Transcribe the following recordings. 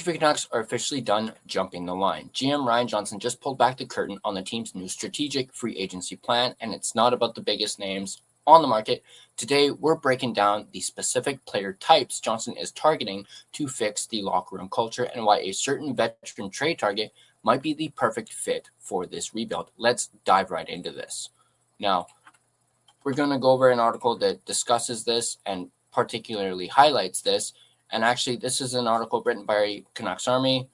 Canucks are officially done jumping the line. GM Ryan Johnson just pulled back the curtain on the team's new strategic free agency plan, and it's not about the biggest names on the market. Today, we're breaking down the specific player types Johnson is targeting to fix the locker room culture and why a certain veteran trade target might be the perfect fit for this rebuild. Let's dive right into this. Now, we're going to go over an article that discusses this and particularly highlights this. And actually, this is an article written by Canucks Army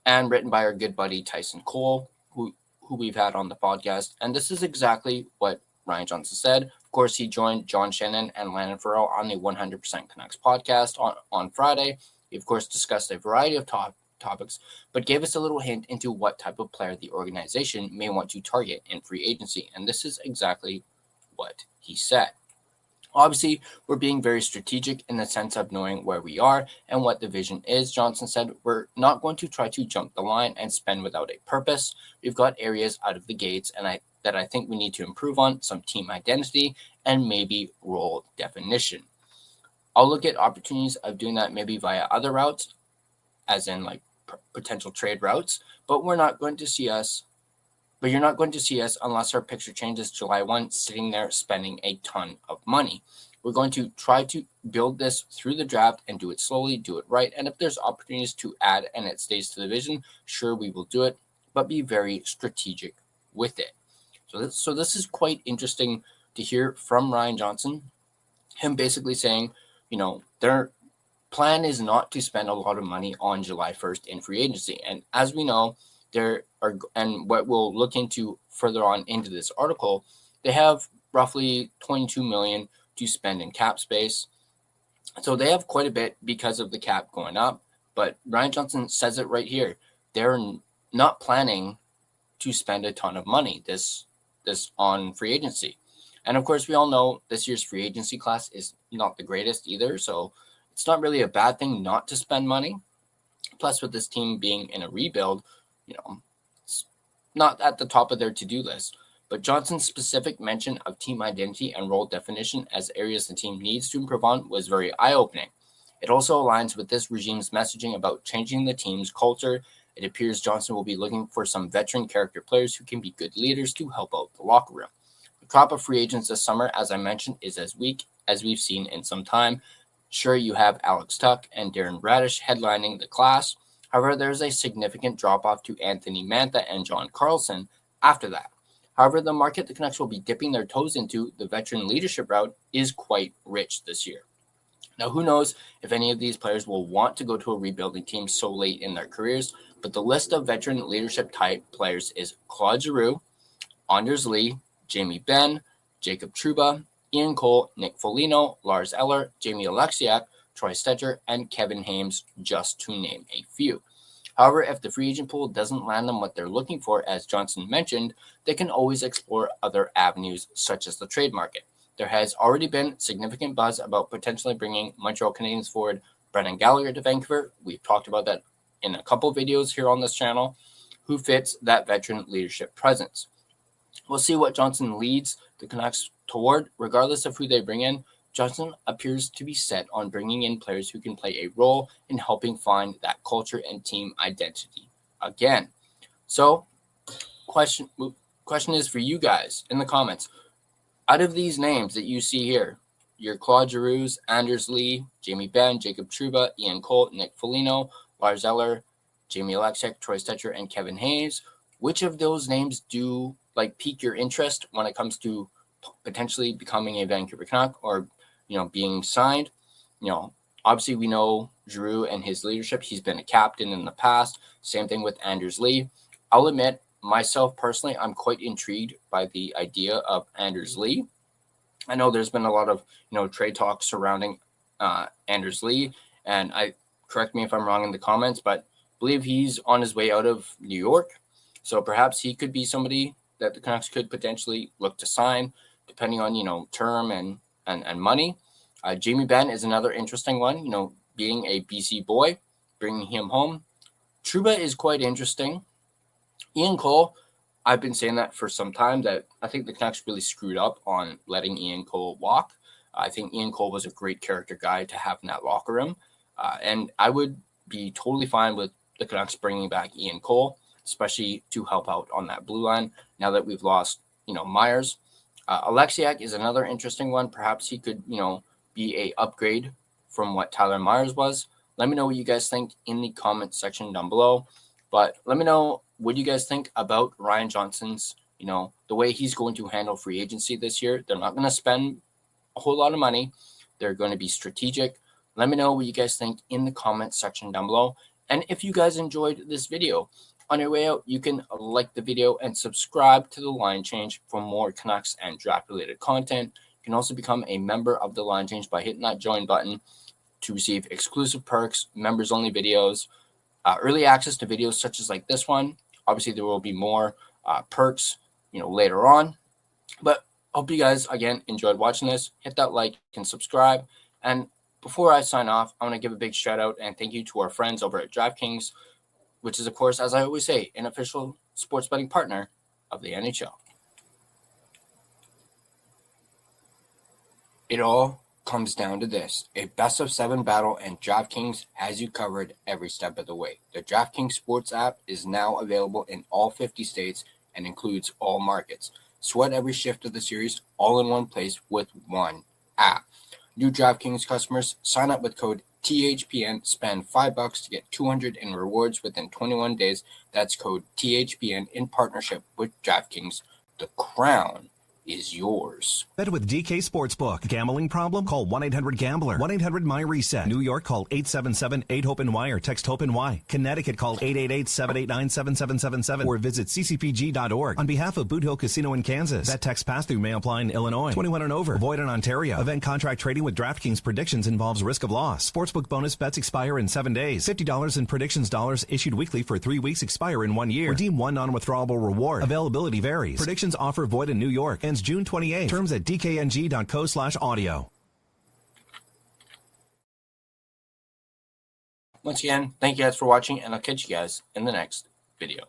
and written by our good buddy Tyson Cole, who we've had on the podcast. And this is exactly what Ryan Johnson said. Of course, he joined John Shannon and Landon Farrell on the 100% Canucks podcast on Friday. He, of course, discussed a variety of topics, but gave us a little hint into what type of player the organization may want to target in free agency. And this is exactly what he said. Obviously, we're being very strategic in the sense of knowing where we are and what the vision is. Johnson said, we're not going to try to jump the line and spend without a purpose. We've got areas out of the gates that I think we need to improve on, some team identity and maybe role definition. I'll look at opportunities of doing that maybe via other routes, as in like potential trade routes, but you're not going to see us unless our picture changes July 1, sitting there spending a ton of money. We're going to try to build this through the draft and do it slowly, do it right. And if there's opportunities to add and it stays to the vision, sure, we will do it, but be very strategic with it. So this is quite interesting to hear from Ryan Johnson, him basically saying, their plan is not to spend a lot of money on July 1st in free agency. And as we know, and what we'll look into further on into this article, they have roughly $22 million to spend in cap space. So they have quite a bit because of the cap going up. But Ryan Johnson says it right here. They're not planning to spend a ton of money this on free agency. And of course, we all know this year's free agency class is not the greatest either. So it's not really a bad thing not to spend money. Plus, with this team being in a rebuild, it's not at the top of their to-do list. But Johnson's specific mention of team identity and role definition as areas the team needs to improve on was very eye-opening. It also aligns with this regime's messaging about changing the team's culture. It appears Johnson will be looking for some veteran character players who can be good leaders to help out the locker room. The crop of free agents this summer, as I mentioned, is as weak as we've seen in some time. Sure, you have Alex Tuch and Darren Radish headlining the class. However, there's a significant drop-off to Anthony Mantha and John Carlson after that. However, the market the Canucks will be dipping their toes into, the veteran leadership route, is quite rich this year. Now, who knows if any of these players will want to go to a rebuilding team so late in their careers, but the list of veteran leadership type players is Claude Giroux, Anders Lee, Jamie Benn, Jacob Trouba, Ian Cole, Nick Foligno, Lars Eller, Jamie Oleksiak, Troy Stecher, and Kevin Hames, just to name a few. However, if the free agent pool doesn't land them what they're looking for, as Johnson mentioned, they can always explore other avenues, such as the trade market. There has already been significant buzz about potentially bringing Montreal Canadiens forward Brendan Gallagher to Vancouver. We've talked about that in a couple videos here on this channel, who fits that veteran leadership presence. We'll see what Johnson leads the Canucks toward. Regardless of who they bring in, Johnson appears to be set on bringing in players who can play a role in helping find that culture and team identity again. So, question is for you guys in the comments. Out of these names that you see here, your Claude Giroux, Anders Lee, Jamie Benn, Jacob Trouba, Ian Cole, Nick Foligno, Lars Eller, Jamie Oleksiak, Troy Stecher, and Kevin Hayes, which of those names do pique your interest when it comes to potentially becoming a Vancouver Canuck or being signed? Obviously we know Giroux and his leadership. He's been a captain in the past. Same thing with Anders Lee. I'll admit, myself personally, I'm quite intrigued by the idea of Anders Lee. I know there's been a lot of trade talk surrounding Anders Lee, and correct me if I'm wrong in the comments, but I believe he's on his way out of New York. So perhaps he could be somebody that the Canucks could potentially look to sign, depending on term and money. Jamie Benn is another interesting one. Being a BC boy, bringing him home. Trouba is quite interesting. Ian Cole, I've been saying that for some time, that I think the Canucks really screwed up on letting Ian Cole walk. I think Ian Cole was a great character guy to have in that locker room. And I would be totally fine with the Canucks bringing back Ian Cole, especially to help out on that blue line now that we've lost, Myers. Alexiak is another interesting one. Perhaps he could, be a upgrade from what Tyler Myers was. Let me know what you guys think in the comment section down below. But let me know what you guys think about Ryan Johnson's, the way he's going to handle free agency this year. They're not going to spend a whole lot of money. They're going to be strategic. Let me know what you guys think in the comment section down below. And if you guys enjoyed this video, on your way out, you can like the video and subscribe to the Line Change for more Canucks and draft-related content. You can also become a member of the Line Change by hitting that join button to receive exclusive perks, members-only videos, early access to videos such as like this one. Obviously, there will be more perks, later on. But hope you guys, again, enjoyed watching this. Hit that like and subscribe. And before I sign off, I want to give a big shout out and thank you to our friends over at DraftKings, which is, of course, as I always say, an official sports betting partner of the NHL. It all comes down to this: a best-of-7 battle, and DraftKings has you covered every step of the way. The DraftKings Sports app is now available in all 50 states and includes all markets. Sweat every shift of the series all in one place with one app. New DraftKings customers sign up with code THPN, spend $5 to get $200 in rewards within 21 days. That's code THPN in partnership with DraftKings. The crown is yours. Bet with DK Sportsbook. Gambling problem? Call 1-800-GAMBLER. 1-800-MY-RESET. New York, call 877-8-HOPE-NY or text HOPE-NY. Connecticut, call 888-789-7777 or visit ccpg.org. On behalf of Boot Hill Casino in Kansas, bet text pass-through may apply in Illinois. 21 and over. Void in Ontario. Event contract trading with DraftKings predictions involves risk of loss. Sportsbook bonus bets expire in 7 days. $50 in predictions dollars issued weekly for 3 weeks, expire in 1 year. Redeem one non-withdrawable reward. Availability varies. Predictions offer void in New York. Ends June 28. Terms at dkng.co/audio. Once again, thank you guys for watching, and I'll catch you guys in the next video.